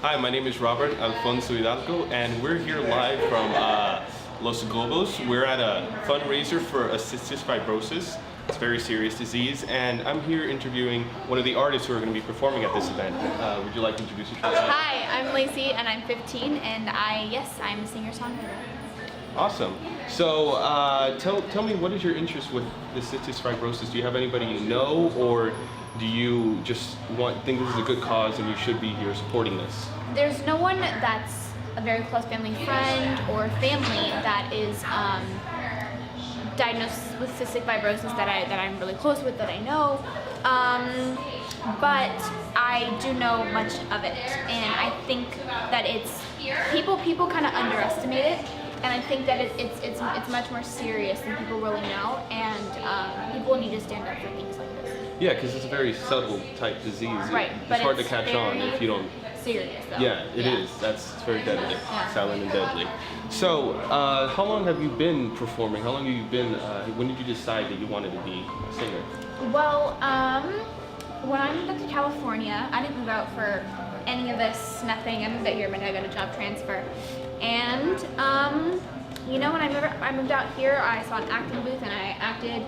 Hi, my name is Robert Alfonso-Hidalgo, and we're here live from Los Globos. We're at a fundraiser for cystic fibrosis. It's a very serious disease, and I'm here interviewing one of the artists who are going to be performing at this event. Would you like to introduce yourself? Hi, I'm Laci, and I'm 15, and I'm a singer-songwriter. Awesome. So tell me, what is your interest with the cystic fibrosis? Do you have anybody you know, or do you just think this is a good cause and you should be here supporting this? There's no one that's a very close family friend or family that is diagnosed with cystic fibrosis that I'm really close with, that I know. But I do know much of it, and I think that it's people kind of underestimate it. And I think that it's much more serious than people really know, and people need to stand up for things like this. Yeah, because it's a very subtle type disease. Right, it's hard to catch on if you don't. Serious though. Yeah, it is. It's very deadly, silent and deadly. So, how long have you been performing? How long have you been? When did you decide that you wanted to be a singer? Well, when I moved up to California, I didn't move out for any of this. Nothing. I moved out here, but I got a job transfer. And, you know, when I moved out here, I saw an acting booth and I acted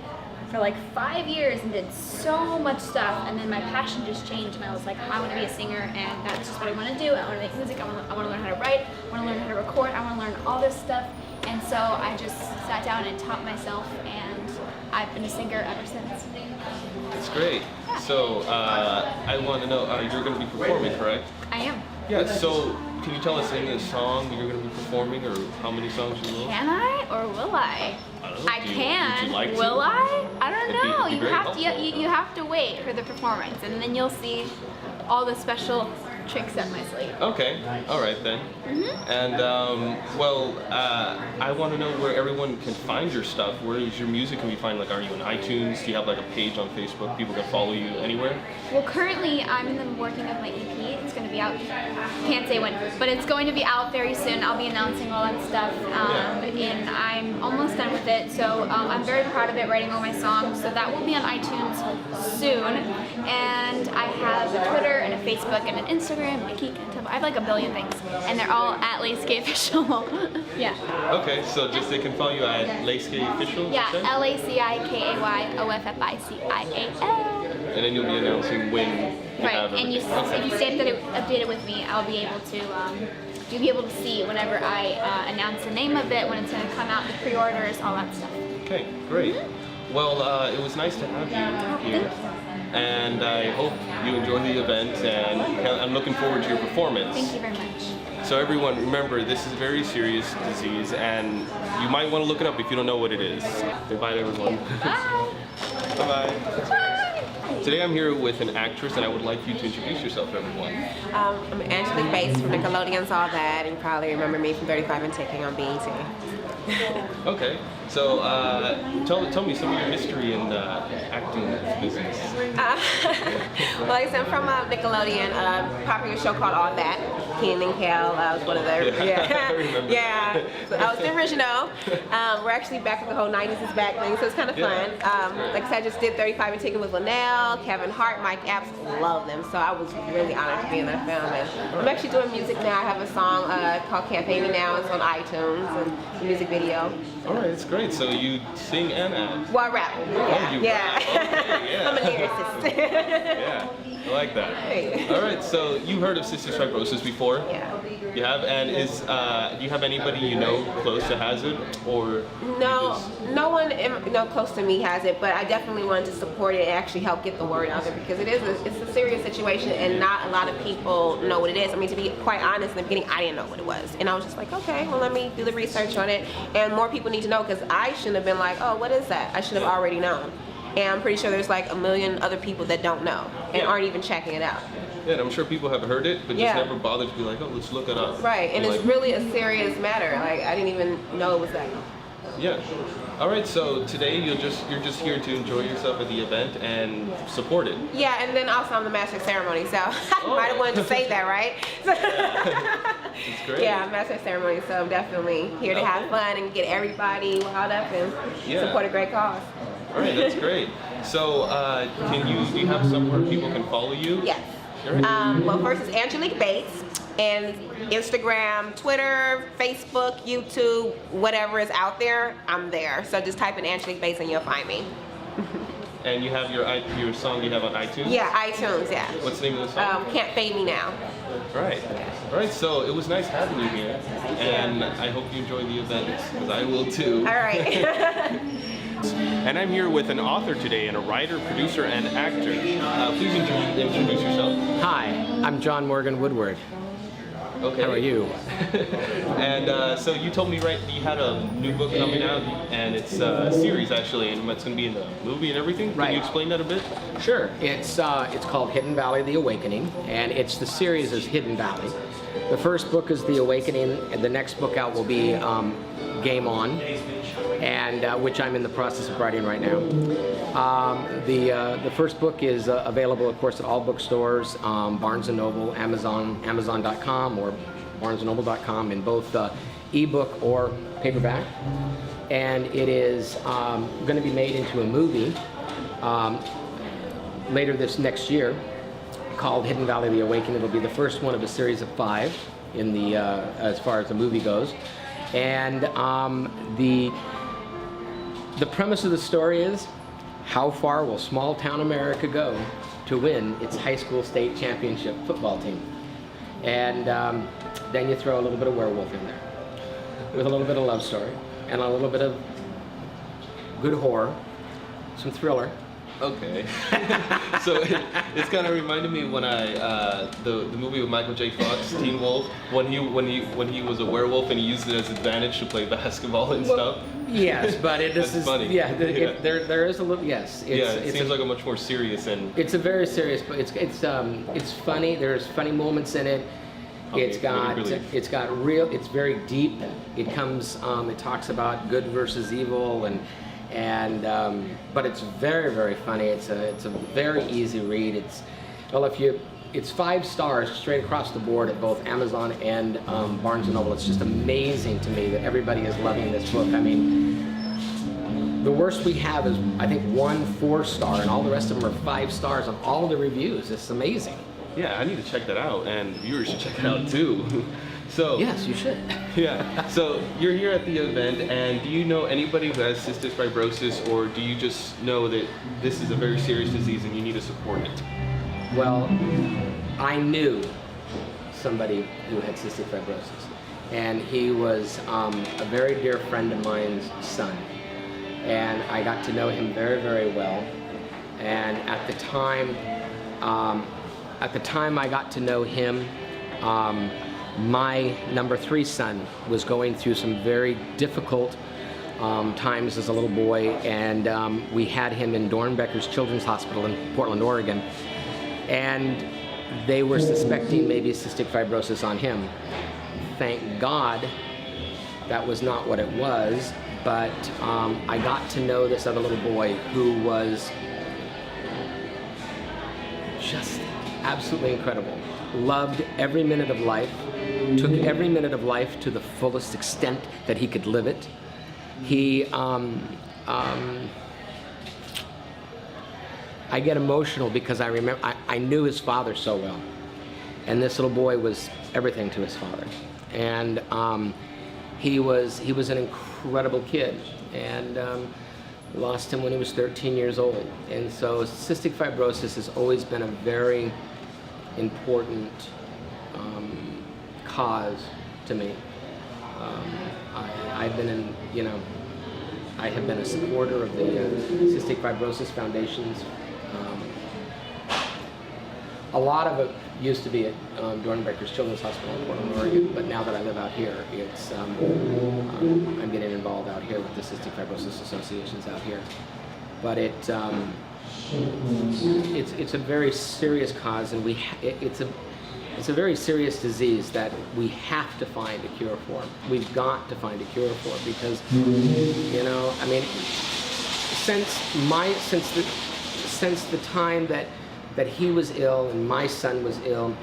for like 5 years and did so much stuff, and then my passion just changed and I was like, I want to be a singer, and that's just what I want to do. I want to make music, I want to learn how to write, I want to learn how to record, I want to learn all this stuff. And so I just sat down and taught myself, and I've been a singer ever since. That's great. So, I want to know, you're going to be performing, correct? I am. Yeah, so can you tell us any song you're going to be performing, or how many songs you know? Can I or will I? I don't know. I can. Would you like will to? I? I don't know. It'd be You have to wait for the performance, and then you'll see all the special tricks up my sleeve. Okay, all right then. And I want to know where everyone can find your stuff. Where is your music? Can we find, like, are you on iTunes? Do you have like a page on Facebook? People can follow you anywhere? Well, currently I'm in the working of my EP. It's going to be out. Can't say when, but it's going to be out very soon. I'll be announcing all that stuff, and I'm almost done with it. So I'm very proud of it, writing all my songs. So that will be on iTunes soon. And I have a Twitter and a Facebook and an Instagram. I have like a billion things, and they're all at Laci Kay Official. Yeah. Okay, so just they can follow you at Laci Kay Official? Yeah, LACIKAYOFFICIAL. And then you'll be announcing when you have and if you stay updated with me, I'll be able to, you'll be able to see whenever I announce the name of it, when it's going to come out, the pre-orders, all that stuff. Okay, great. Well, it was nice to have you here. And I hope you enjoy the event, and I'm looking forward to your performance. Thank you very much. So everyone, remember, this is a very serious disease, and you might want to look it up if you don't know what it is. Say bye to everyone. Bye. Bye-bye. Today I'm here with an actress, and I would like you to introduce yourself to everyone. I'm Angelique Bates from Nickelodeon's All That, and you probably remember me from 35 and Ticking on BET. Okay, so tell me some of your history in the acting business. Well, like I said, I'm from Nickelodeon, a popular show called All That. Keenan and Kel, I was one of the, I remember. yeah. So I was the original. We're actually back with the whole 90s is back thing, so it's kind of fun. Like I said, I just did 35 and Ticking with Linnell, Kevin Hart, Mike Epps, love them. So I was really honored to be in that film. And I'm actually doing music now. I have a song called Campaign Me Now. It's on iTunes, and the music video. All right, that's great. So you sing and act. Well, I rap. Yeah. Okay, yeah. I'm a lyricist. Yeah, I like that. Hey. All right, so you heard of cystic fibrosis before? Yeah. You have, and do you have anybody you know close that has it, or? No, no one close to me has it, but I definitely wanted to support it and actually help get the word out there, because it's a serious situation, and not a lot of people know what it is. I mean, to be quite honest, in the beginning, I didn't know what it was, and I was just like, okay, well, let me do the research on it, and more people need to know, because I shouldn't have been like, oh, what is that? I should have already known. And I'm pretty sure there's like a million other people that don't know and aren't even checking it out. Yeah, and I'm sure people have heard it, but just never bothered to be like, oh, let's look it up. Right, and it's really a serious matter. Like, I didn't even know it was that. Yeah. All right, so today you're just here to enjoy yourself at the event and support it. Yeah, and then also I'm the master of ceremony, so I might have wanted to say that, right? That's great. Yeah, I'm master of ceremony, so I'm definitely here to have fun and get everybody riled up and support a great cause. All right, that's great. So, do you have somewhere people can follow you? Yes. Well, first it's Angelique Bates, And Instagram, Twitter, Facebook, YouTube, whatever is out there, I'm there. So just type in Angelique Bates and you'll find me. And you have your song you have on iTunes? Yeah, iTunes, yeah. What's the name of the song? Can't Fade Me Now. Right. All right, so it was nice having you here. And I hope you enjoy the event, because I will too. All right. And I'm here with an author today, and a writer, producer, and actor. Please introduce yourself. Hi, I'm John Morgan Woodward. Okay. How are you? And so you told me, right, that you had a new book coming out, and it's a series actually, and it's going to be in the movie and everything. Right. Can you explain that a bit? Sure. It's called Hidden Valley: The Awakening, and the series is Hidden Valley. The first book is The Awakening, and the next book out will be Game On, and which I'm in the process of writing right now. The first book is available, of course, at all bookstores, Barnes & Noble, Amazon.com, or BarnesandNoble.com, in both ebook or paperback. And it is going to be made into a movie later this next year called Hidden Valley: The Awakening. It'll be the first one of a series of 5 in the as far as the movie goes. And the premise of the story is, how far will small town America go to win its high school state championship football team? And then you throw a little bit of werewolf in there, with a little bit of love story, and a little bit of good horror, some thriller. Okay. So it's kind of reminded me when the movie with Michael J. Fox, Teen Wolf, when he was a werewolf and he used it as advantage to play basketball and stuff. Yes, but this is funny. Yeah, there is a little, yes. It seems like a much more serious and. It's a very serious, but it's funny. There's funny moments in it. Okay, It's very deep. It talks about good versus evil, but it's very, very funny. It's a very easy read. It's 5 stars straight across the board at both Amazon and Barnes & Noble. It's just amazing to me that everybody is loving this book. I mean, the worst we have is, I think, 1 4-star, and all the rest of them are 5 stars on all the reviews. It's amazing. Yeah, I need to check that out, and viewers should check it out too. So yes, you should. Yeah. So you're here at the event, and do you know anybody who has cystic fibrosis, or do you just know that this is a very serious disease and you need to support it? Well, I knew somebody who had cystic fibrosis, and he was a very dear friend of mine's son, and I got to know him very, very well. And at the time I got to know him, my number 3 son was going through some very difficult times as a little boy, and we had him in Dornbecker's Children's Hospital in Portland, Oregon, and they were suspecting maybe cystic fibrosis on him. Thank God that was not what it was, but I got to know this other little boy who was just absolutely incredible. Loved every minute of life, took every minute of life to the fullest extent that he could live it. I get emotional because I remember I knew his father so well, and this little boy was everything to his father, and he was an incredible kid, and lost him when he was 13 years old. And so cystic fibrosis has always been a very important cause to me. I have been a supporter of the Cystic Fibrosis Foundation's. A lot of it used to be at Dornbecker's Children's Hospital in Portland, Oregon, but now that I live out here, I'm getting involved out here with the Cystic Fibrosis Associations out here. But it's a very serious cause, and it's a very serious disease that we have to find a cure for. We've got to find a cure for, because I mean, since the time that he was ill and my son was ill,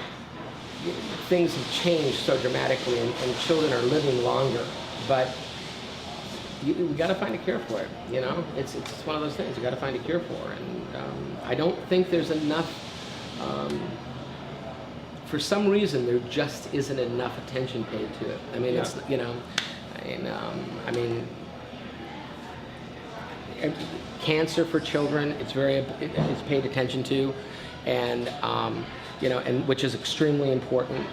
things have changed so dramatically, and children are living longer. But we got to find a cure for it. It's one of those things you got to find a cure for, and I don't think there's enough for some reason, there just isn't enough attention paid to it. I mean, Yeah. it's, you know, I mean, cancer for children, it's paid attention to, and you know, and which is extremely important.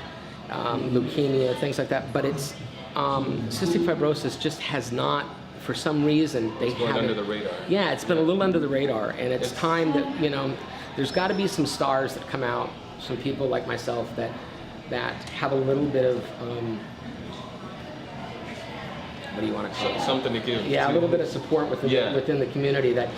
Leukemia, things like that. But it's cystic fibrosis just has not, for some reason, they It's going haven't. under the radar. Yeah, it's been a little under the radar, and it's time that, you know, there's got to be some stars that come out, some people like myself that have a little bit of what do you want to call it? Something to give. Yeah, a little bit of support within Yeah. within the community that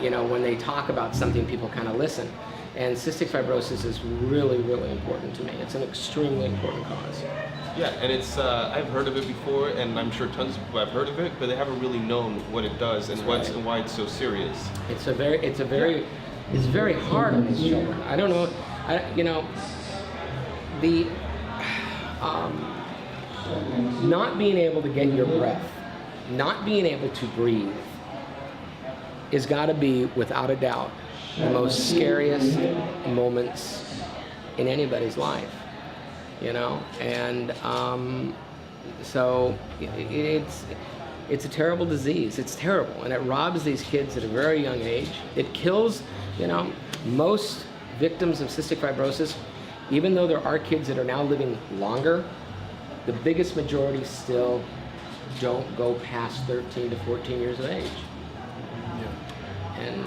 you know, when they talk about something, people kind of listen. And cystic fibrosis is really, really important to me. It's an extremely important cause. Yeah, and it's I've heard of it before, and I'm sure tons of people have heard of it, but they haven't really known what it does and That's right. and why it's so serious. It's very hard on these children. I don't know, you know, the not being able to get your breath, not being able to breathe, is got to be, without a doubt, the most scariest moments in anybody's life, you know. And so it's a terrible disease. It's terrible, and it robs these kids at a very young age. It kills, you know, most victims of cystic fibrosis, even though there are kids that are now living longer, the biggest majority still don't go past 13 to 14 years of age. Yeah. And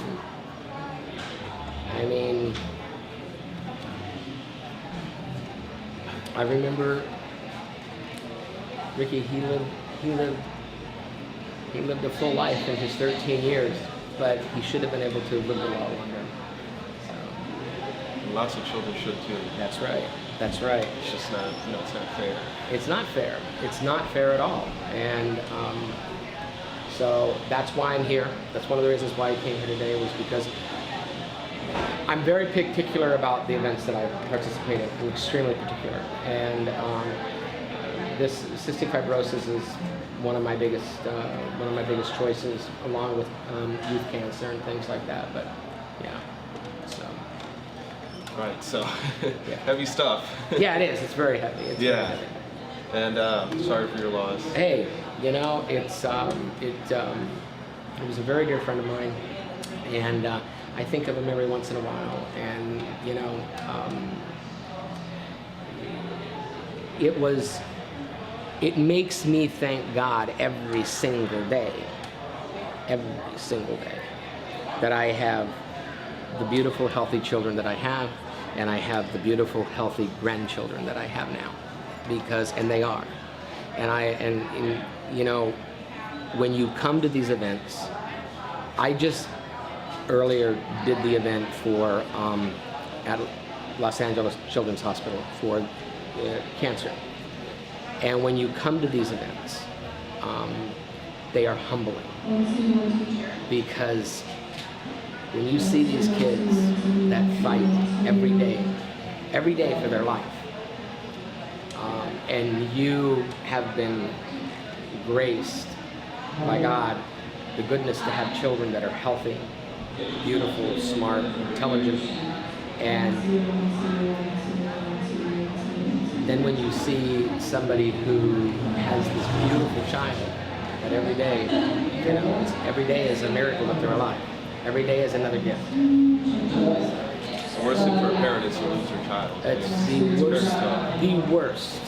I mean, I remember Ricky, he lived a full life in his 13 years, but he should have been able to live a lot longer. So, Lots of children should too. that's right. That's right. It's just not, you know, it's not fair. It's not fair. It's not fair at all. And so that's why I'm here. That's one of the reasons why I came here today, was because I'm very particular about the events that I participate in. I'm extremely particular. And this cystic fibrosis is one of my biggest choices, along with youth cancer and things like that. But yeah, so. Right, so Yeah. heavy stuff. Yeah, it is. It's very heavy. It's very Yeah. heavy. And sorry for your loss. Hey, you know, it was a very dear friend of mine, and I think of him every once in a while, and you know, it makes me thank God every single day that I have the beautiful, healthy children that I have, and I have the beautiful, healthy grandchildren that I have now, and they are. And you know, when you come to these events, I just earlier did the event for at Los Angeles Children's Hospital for cancer. And when you come to these events, they are humbling, because when you see these kids that fight every day for their life, and you have been graced by God, the goodness to have children that are healthy, beautiful, smart, intelligent, and then when you see somebody who has this beautiful child, that every day, you know, every day is a miracle that they're alive. Every day is another gift. It's the worst thing for a parent is to lose your child. It's very tough. the worst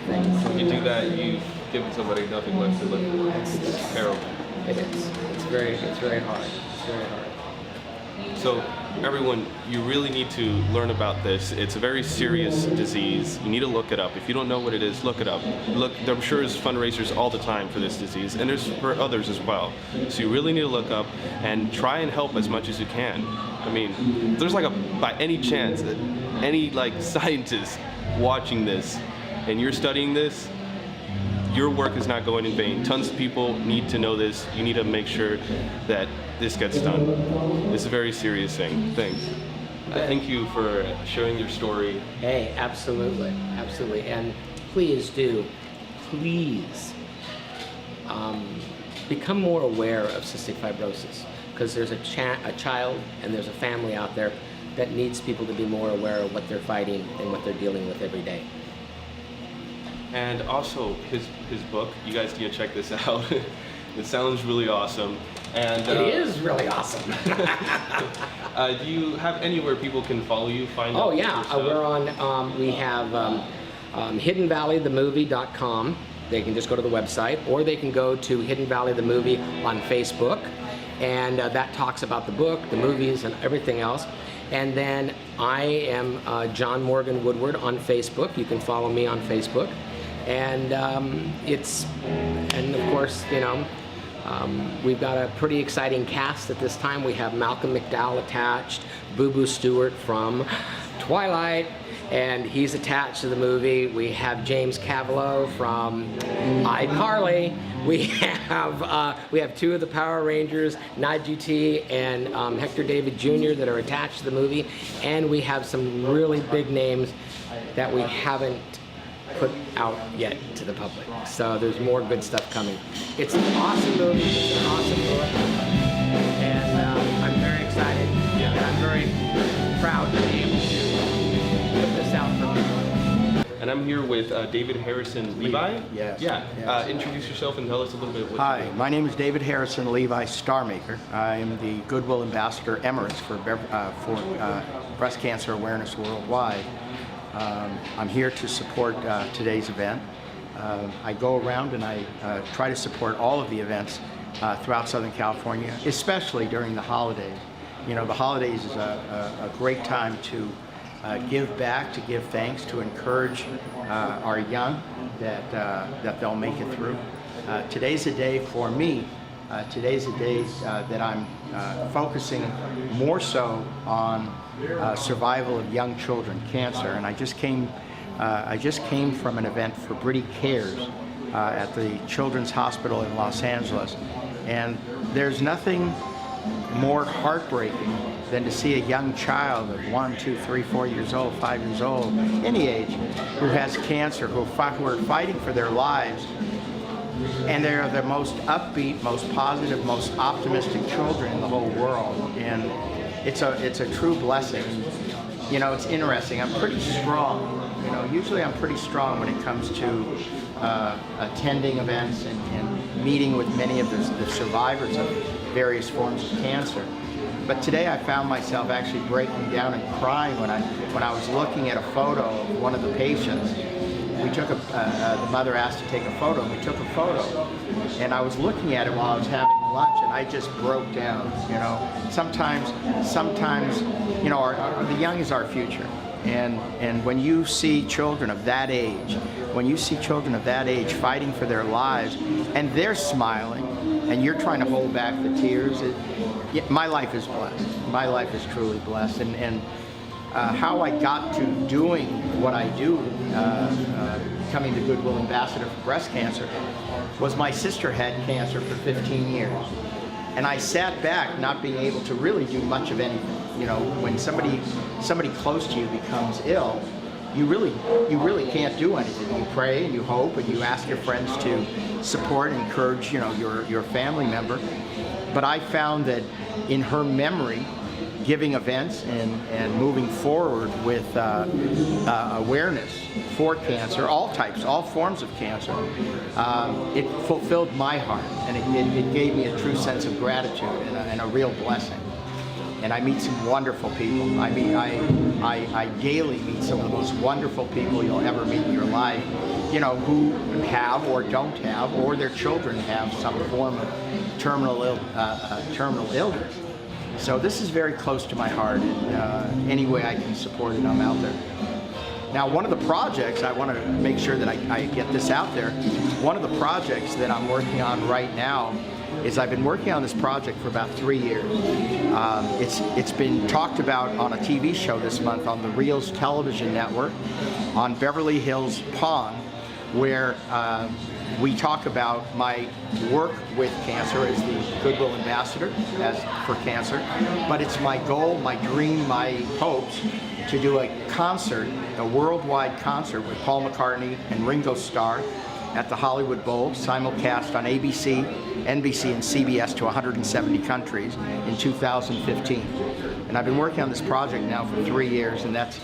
thing. When you do that, you've given somebody nothing left to live for. It's terrible. It is. It's very hard. It's very hard. So everyone, you really need to learn about this. It's a very serious disease. You need to look it up. If you don't know what it is, look it up. Look, I'm sure there's fundraisers all the time for this disease, and there's for others as well. So you really need to look up and try and help as much as you can. I mean, there's like by any chance that any like scientist watching this and you're studying this, your work is not going in vain. Tons of people need to know this. You need to make sure that this gets done. It's a very serious thing. Thank you for sharing your story. Hey, absolutely. And please become more aware of cystic fibrosis, because there's a child and there's a family out there that needs people to be more aware of what they're fighting and what they're dealing with every day. And also his book, you guys need to check this out. It sounds really awesome. And It is really awesome. do you have anywhere people can follow you, find out? Oh yeah, your stuff? we're on, we have hiddenvalleythemovie.com. They can just go to the website, or they can go to Hidden Valley the Movie on Facebook, and that talks about the book, the movies, and everything else. And then I am John Morgan Woodward on Facebook. You can follow me on Facebook. And and of course, you know, we've got a pretty exciting cast at this time. We have Malcolm McDowell attached, Boo Boo Stewart from Twilight, and he's attached to the movie. We have James Cavalo from iCarly. We have two of the Power Rangers, Najee T and Hector David Jr. that are attached to the movie, and we have some really big names that we haven't put out yet to the public. So there's more good stuff coming. It's an awesome movie. It's an awesome book, and I'm very excited, and I'm very proud to be able to put this out for people. And I'm here with David Harrison Levi. Yes. Yeah. Yes. Introduce yourself and tell us a little bit what Hi, you do. my name is David Harrison Levi, Starmaker. I am the Goodwill Ambassador Emirates for breast cancer awareness worldwide. I'm here to support today's event. I go around and I try to support all of the events throughout Southern California, especially during the holidays. You know, the holidays is a great time to give back, to give thanks, to encourage our young that they'll make it through. Today's a day for me. Today's a day that I'm focusing more so on survival of young children, cancer, and I just came from an event for Britty Cares at the Children's Hospital in Los Angeles, and there's nothing more heartbreaking than to see a young child of 1, 2, 3, 4 years old, 5 years old, any age, who has cancer, who are fighting for their lives. And they're the most upbeat, most positive, most optimistic children in the whole world. And it's a true blessing. You know, it's interesting. I'm pretty strong. You know, usually I'm pretty strong when it comes to attending events and meeting with many of the survivors of various forms of cancer. But today I found myself actually breaking down and crying when I was looking at a photo of one of the patients. We took the mother asked to take a photo, and we took a photo. And I was looking at it while I was having lunch, and I just broke down. You know, sometimes, you know, the young is our future. And when you see children of that age, fighting for their lives, and they're smiling, and you're trying to hold back the tears, my life is blessed. My life is truly blessed. And how I got to doing what I do, becoming the Goodwill Ambassador for breast cancer, was my sister had cancer for 15 years. And I sat back not being able to really do much of anything. You know, when somebody close to you becomes ill, you really can't do anything. You pray and you hope and you ask your friends to support and encourage, you know, your family member. But I found that in her memory, giving events and moving forward with awareness for cancer, all types, all forms of cancer, it fulfilled my heart, and it gave me a true sense of gratitude and a real blessing. And I meet some wonderful people. I mean, I daily meet some of the most wonderful people you'll ever meet in your life, you know, who have or don't have, or their children have some form of terminal illness. So this is very close to my heart, and any way I can support it, I'm out there. Now, one of the projects, I want to make sure that I get this out there, one of the projects that I'm working on right now is I've been working on this project for about 3 years. It's been talked about on a TV show this month on the Reels television network on Beverly Hills Pond, where we talk about my work with cancer as the Goodwill Ambassador for cancer, but it's my goal, my dream, my hopes to do a concert, a worldwide concert with Paul McCartney and Ringo Starr at the Hollywood Bowl, simulcast on ABC, NBC, and CBS to 170 countries in 2015. And I've been working on this project now for 3 years, and that's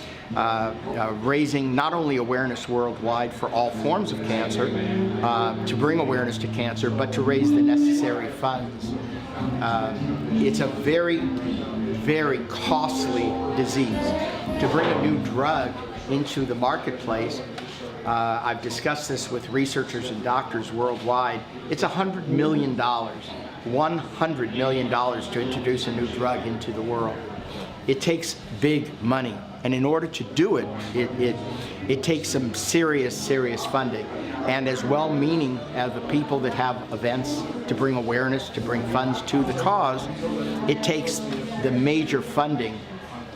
raising not only awareness worldwide for all forms of cancer, to bring awareness to cancer, but to raise the necessary funds. It's a very, very costly disease. To bring a new drug into the marketplace, I've discussed this with researchers and doctors worldwide, it's $100 million, $100 million to introduce a new drug into the world. It takes big money, and in order to do it, it takes some serious funding. And as well-meaning as the people that have events to bring awareness, to bring funds to the cause, it takes the major funding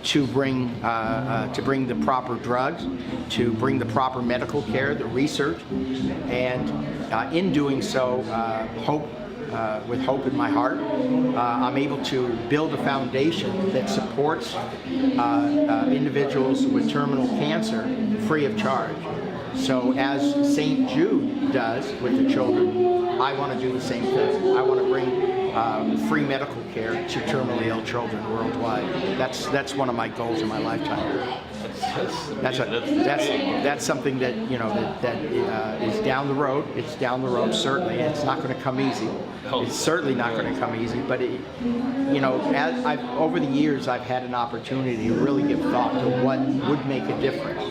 to bring the proper drugs, to bring the proper medical care, the research, and in doing so, with hope in my heart, I'm able to build a foundation that supports individuals with terminal cancer free of charge. So as St. Jude does with the children, I want to do the same thing. I want to bring free medical care to terminally ill children worldwide. That's one of my goals in my lifetime. That's something that that is down the road. It's down the road, certainly. It's not going to come easy. It's certainly not going to come easy. But over the years, I've had an opportunity to really give thought to what would make a difference.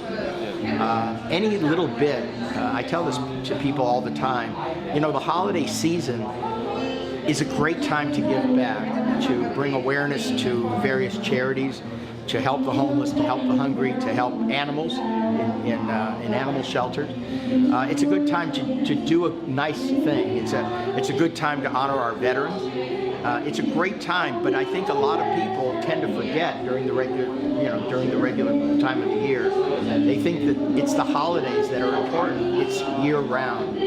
Any little bit. I tell this to people all the time. The holiday season is a great time to give back, to bring awareness to various charities, to help the homeless, to help the hungry, to help animals in animal shelters. It's a good time to do a nice thing. It's a good time to honor our veterans. It's a great time, but I think a lot of people tend to forget during the regular time of the year. They think that it's the holidays that are important. It's year-round.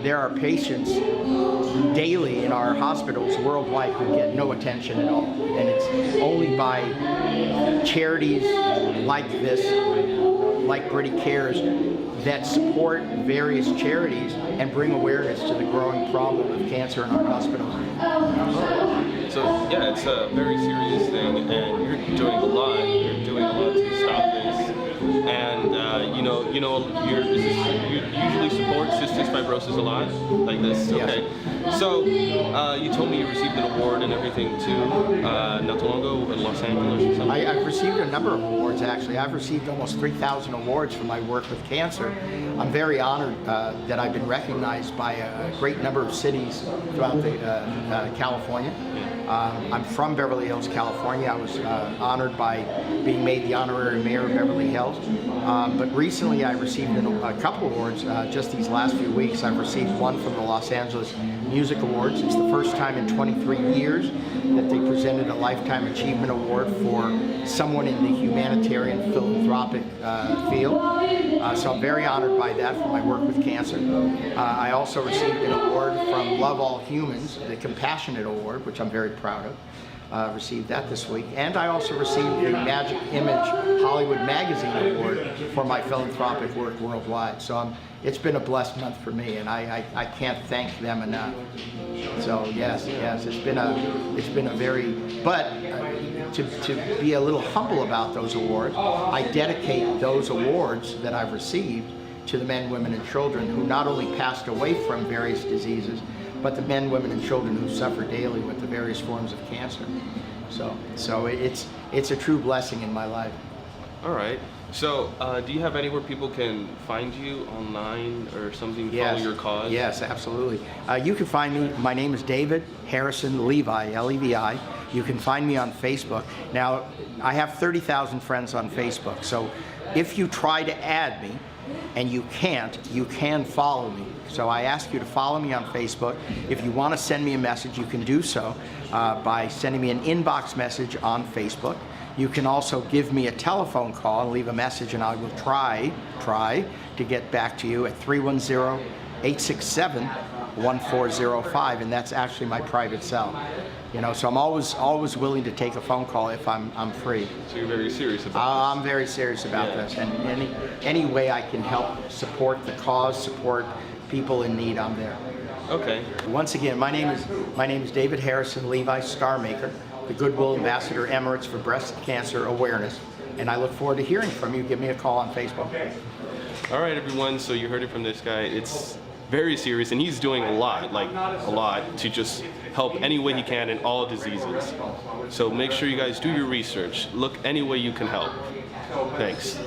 There are patients daily in our hospitals worldwide who get no attention at all, and it's only by charities like this, like Brady Cares, that support various charities and bring awareness to the growing problem of cancer in our hospitals. So yeah, it's a very serious thing, and you're doing a lot. You're doing a lot to stop this. And you usually support cystic fibrosis a lot, like this. Okay. Yes. So you told me you received an award and everything too, not too long ago in Los Angeles or something. I've received a number of awards, actually. I've received almost 3,000 awards for my work with cancer. I'm very honored that I've been recognized by a great number of cities throughout California. I'm from Beverly Hills, California. I was honored by being made the honorary mayor of Beverly Hills. But recently I received a couple awards just these last few weeks. I've received one from the Los Angeles Music Awards. It's the first time in 23 years that they presented a Lifetime Achievement Award for someone in the humanitarian philanthropic field. So I'm very honored by that for my work with cancer. I also received an award from Love All Humans, the Compassionate Award, which I'm very proud of. Received that this week. And I also received the Magic Image Hollywood Magazine Award for my philanthropic work worldwide. So it's been a blessed month for me, and I can't thank them enough. So yes, it's been a very, but to be a little humble about those awards, I dedicate those awards that I've received to the men, women, and children who not only passed away from various diseases, but the men, women, and children who suffer daily with the various forms of cancer. So it's a true blessing in my life. All right. So do you have anywhere people can find you online or something, Yes. follow your cause? Yes, absolutely. You can find me, my name is David Harrison Levi, L-E-V-I. You can find me on Facebook. Now, I have 30,000 friends on Facebook, so if you try to add me, and you can't, you can follow me. So I ask you to follow me on Facebook. If you want to send me a message, you can do so by sending me an inbox message on Facebook. You can also give me a telephone call and leave a message, and I will try to get back to you at 310-867-1111. 1405, and that's actually my private cell. You know, so I'm always willing to take a phone call if I'm free. So you're very serious about this? I'm very serious about this, and any way I can help support the cause, support people in need, I'm there. Okay. Once again, my name is David Harrison Levi Starmaker, the Goodwill Ambassador Emirates for Breast Cancer Awareness, and I look forward to hearing from you. Give me a call on Facebook. All right, everyone. So you heard it from this guy. It's very serious, and he's doing a lot to just help any way he can in all diseases. So make sure you guys do your research. Look any way you can help. Thanks.